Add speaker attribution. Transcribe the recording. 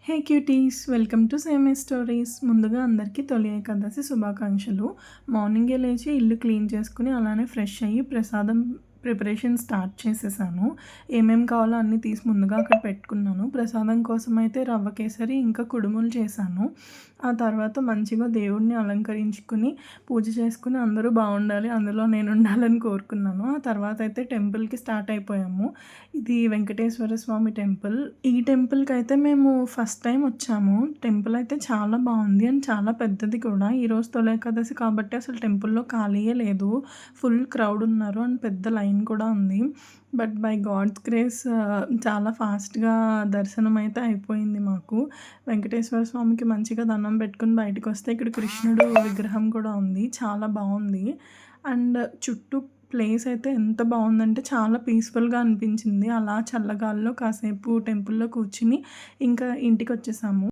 Speaker 1: Hey cuties, welcome to సేమే stories. ముందుగా అందరికీ తొలి ఏకాదశి శుభాకాంక్షలు. మార్నింగే లేచి ఇల్లు క్లీన్ చేసుకుని అలానే ఫ్రెష్ అయ్యి ప్రసాదం ప్రిపరేషన్ స్టార్ట్ చేసేసాను. ఏమేమి కావాలో అన్నీ తీసి ముందుగా అక్కడ పెట్టుకున్నాను. ప్రసాదం కోసం అయితే రవ్వ కేసరి ఇంకా కుడుములు చేశాను. ఆ తర్వాత మంచిగా దేవుడిని అలంకరించుకుని పూజ చేసుకుని అందరూ బాగుండాలి, అందులో నేను ఉండాలని కోరుకున్నాను. ఆ తర్వాత అయితే టెంపుల్కి స్టార్ట్ అయిపోయాము. ఇది వెంకటేశ్వర స్వామి టెంపుల్. ఈ టెంపుల్కి అయితే మేము ఫస్ట్ టైం వచ్చాము. టెంపుల్ అయితే చాలా బాగుంది అండ్ చాలా పెద్దది కూడా. ఈరోజు తొలి ఏకాదశి కాబట్టి అసలు టెంపుల్లో ఖాళీయే లేదు. ఫుల్ క్రౌడ్ ఉన్నారు అండ్ పెద్ద లైన్ కూడా ఉంది. బట్ బై గాడ్స్ గ్రేస్ చాలా ఫాస్ట్గా దర్శనం అయితే అయిపోయింది మాకు. వెంకటేశ్వర స్వామికి మంచిగా దండం పెట్టుకుని బయటకు వస్తే ఇక్కడ కృష్ణుడు విగ్రహం కూడా ఉంది. చాలా బాగుంది. అండ్ చుట్టూ ప్లేస్ అయితే ఎంత బాగుందంటే చాలా పీస్ఫుల్గా అనిపించింది. అలా చల్లగాల్లో కాసేపు టెంపుల్లో కూర్చుని ఇంకా ఇంటికి వచ్చేసాము.